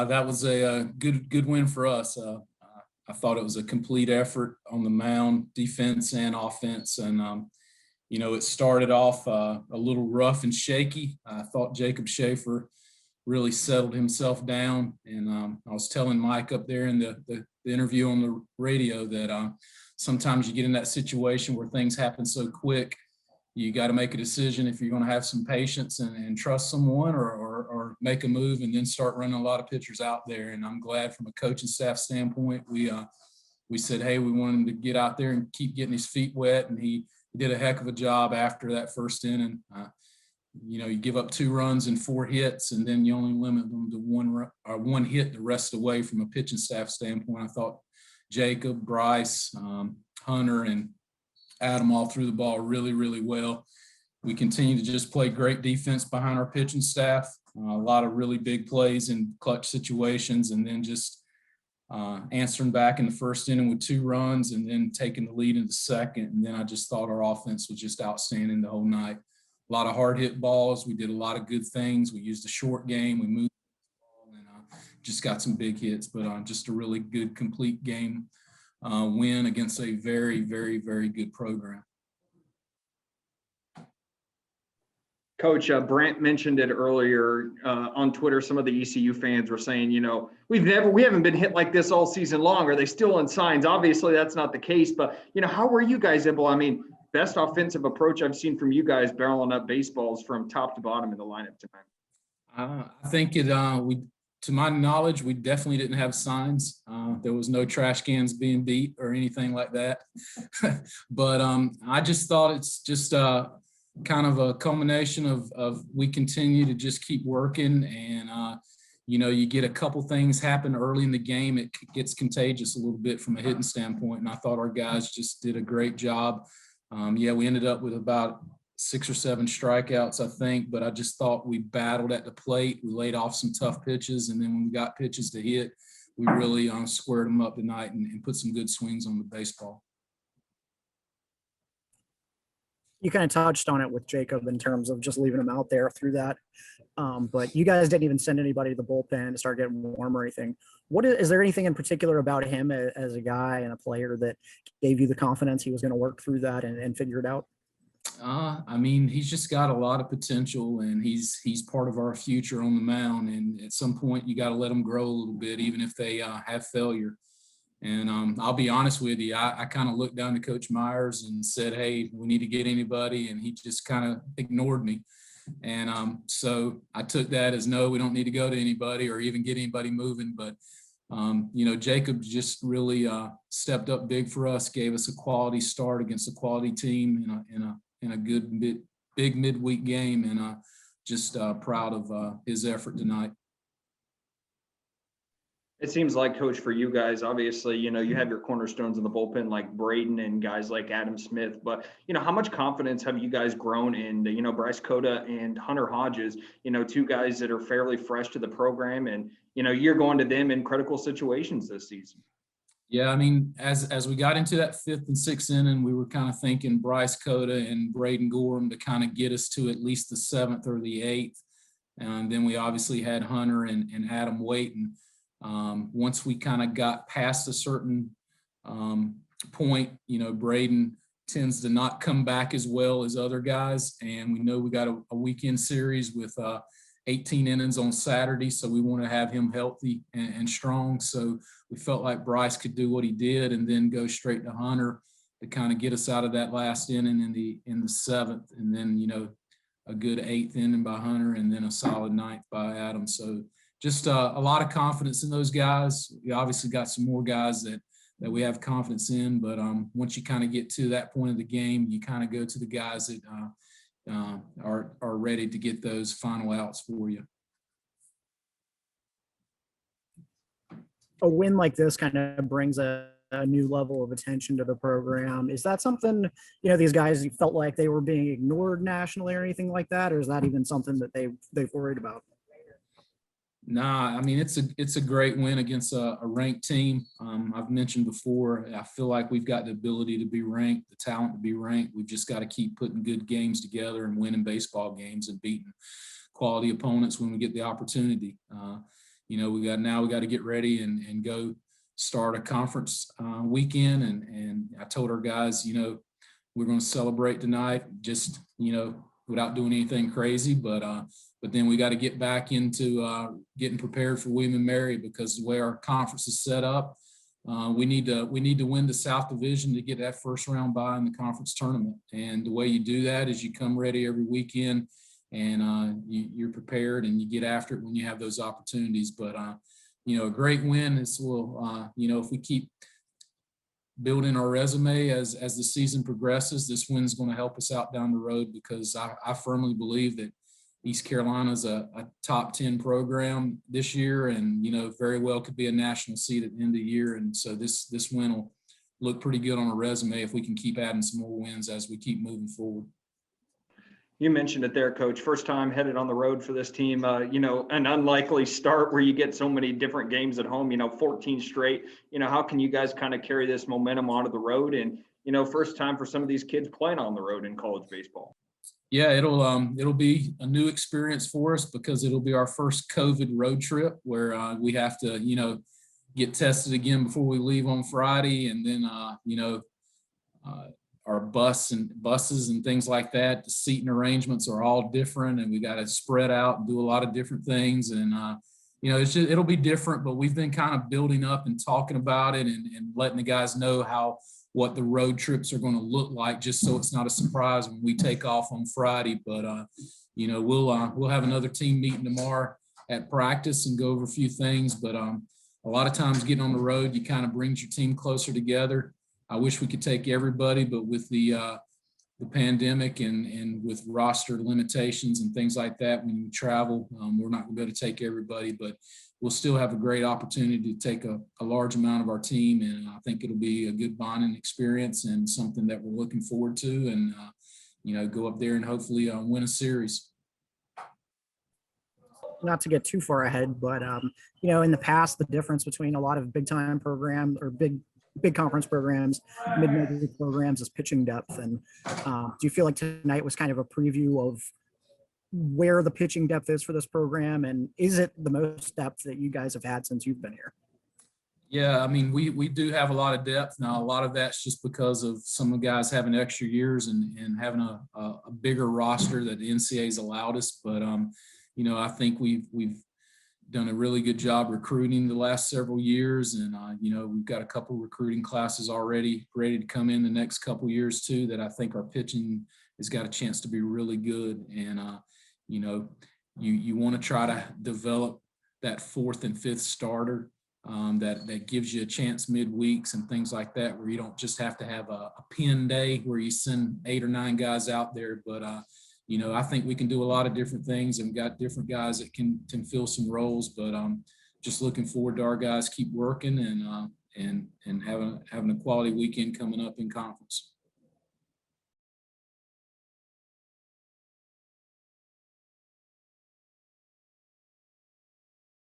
That was a good win for us. I thought it was a complete effort on the mound, defense and offense. And, it started off a little rough and shaky. I thought Jacob Schaefer really settled himself down. And I was telling Mike up there in the interview on the radio that sometimes you get in that situation where things happen so quick. You got to make a decision if you're going to have some patience and trust someone or make a move and then start running a lot of pitchers out there. And I'm glad from a coaching staff standpoint, we said, hey, we want him to get out there and keep getting his feet wet. And he did a heck of a job after that first inning. You give up 2 runs and 4 hits, and then you only limit them to one hit the rest of the way from a pitching staff standpoint. I thought Jacob, Bryce, Hunter, and Adam all threw the ball really, really well. We continue to just play great defense behind our pitching staff, a lot of really big plays in clutch situations, and then just answering back in the first inning with 2 runs and then taking the lead in the second. And then I just thought our offense was just outstanding the whole night. A lot of hard hit balls. We did a lot of good things. We used a short game. We moved the ball and just got some big hits, but just a really good, complete game win against a very, very, very good program. Coach, Brant mentioned it earlier on Twitter. Some of the ECU fans were saying, we haven't been hit like this all season long. Are they still in signs? Obviously, that's not the case. But, how were you guys able? Best offensive approach I've seen from you guys barreling up baseballs from top to bottom in the lineup tonight. I think to my knowledge, we definitely didn't have signs. There was no trash cans being beat or anything like that. But I just thought it's just kind of a culmination of we continue to just keep working. And, you get a couple things happen early in the game. It gets contagious a little bit from a hitting standpoint. And I thought our guys just did a great job. We ended up with about 6 or 7 strikeouts, I think, but I just thought we battled at the plate. We laid off some tough pitches, and then when we got pitches to hit, we really squared them up tonight and put some good swings on the baseball. You kind of touched on it with Jacob in terms of just leaving him out there through that. But you guys didn't even send anybody to the bullpen to start getting warm or anything. Is there anything in particular about him as a guy and a player that gave you the confidence he was going to work through that and figure it out? He's just got a lot of potential, and he's part of our future on the mound. And at some point, you got to let them grow a little bit, even if they have failure. And I'll be honest with you, I kind of looked down to Coach Myers and said, hey, we need to get anybody. And he just kind of ignored me. And so I took that as no, we don't need to go to anybody or even get anybody moving. But, Jacob just really stepped up big for us, gave us a quality start against a quality team in a good big midweek game. And just proud of his effort tonight. It seems like, Coach, for you guys, obviously, you have your cornerstones in the bullpen like Braden and guys like Adam Smith. But, how much confidence have you guys grown in, Bryce Cota and Hunter Hodges, 2 guys that are fairly fresh to the program, and, you're going to them in critical situations this season? Yeah, as we got into that 5th and 6th inning, we were kind of thinking Bryce Cota and Braden Gorham to kind of get us to at least the 7th or the 8th. And then we obviously had Hunter and Adam waiting. Once we kind of got past a certain point, Braden tends to not come back as well as other guys. And we know we got a weekend series with 18 innings on Saturday. So we want to have him healthy and strong. So we felt like Bryce could do what he did and then go straight to Hunter to kind of get us out of that last inning in the 7th. And then, a good 8th inning by Hunter and then a solid 9th by Adam. So just a lot of confidence in those guys. We obviously got some more guys that we have confidence in, but once you kind of get to that point of the game, you kind of go to the guys that are ready to get those final outs for you. A win like this kind of brings a new level of attention to the program. Is that something, these guys felt like they were being ignored nationally or anything like that? Or is that even something that they've worried about? Nah, it's a great win against a ranked team. I've mentioned before, I feel like we've got the ability to be ranked, the talent to be ranked. We've just got to keep putting good games together and winning baseball games and beating quality opponents when we get the opportunity. we got to get ready and go start a conference weekend. And I told our guys, we're going to celebrate tonight, just, without doing anything crazy, but then we got to get back into getting prepared for William and Mary, because the way our conference is set up, we need to win the South Division to get that first round bye in the conference tournament. And the way you do that is you come ready every weekend, and you're prepared, and you get after it when you have those opportunities. But a great win is if we keep building our resume as the season progresses, this win's going to help us out down the road, because I firmly believe that East Carolina is a top 10 program this year, and very well could be a national seed at the end of the year. And so this win will look pretty good on a resume if we can keep adding some more wins as we keep moving forward. You mentioned it there, Coach. First time headed on the road for this team. An unlikely start where you get so many different games at home. 14 straight. How can you guys kind of carry this momentum onto the road? And first time for some of these kids playing on the road in college baseball. Yeah, it'll be a new experience for us, because it'll be our first COVID road trip where we have to get tested again before we leave on Friday, and then our buses and things like that, the seating arrangements are all different, and we got to spread out and do a lot of different things. And it'll be different, but we've been kind of building up and talking about it, and letting the guys know what the road trips are going to look like, just so it's not a surprise when we take off on Friday. But we'll have another team meeting tomorrow at practice and go over a few things. But a lot of times getting on the road, you kind of brings your team closer together. I wish we could take everybody, but with the pandemic and with roster limitations and things like that, when you travel, we're not going to be able to take everybody, but we'll still have a great opportunity to take a large amount of our team. And I think it'll be a good bonding experience and something that we're looking forward to, and, go up there and hopefully win a series. Not to get too far ahead, but in the past, the difference between a lot of big time programs or big conference programs, mid-major league programs, is pitching depth. And do you feel like tonight was kind of a preview of where the pitching depth is for this program, and is it the most depth that you guys have had since you've been here? Yeah, I mean, we do have a lot of depth now. A lot of that's just because of some of the guys having extra years and having a bigger roster that the NCAA's allowed us. But I think we've done a really good job recruiting the last several years, and we've got a couple recruiting classes already ready to come in the next couple years too, that I think our pitching has got a chance to be really good. And you want to try to develop that fourth and fifth starter that gives you a chance midweeks and things like that, where you don't just have to have a pin day where you send 8 or 9 guys out there. But I think we can do a lot of different things, and got different guys that can fill some roles. But just looking forward to our guys keep working and having a quality weekend coming up in conference.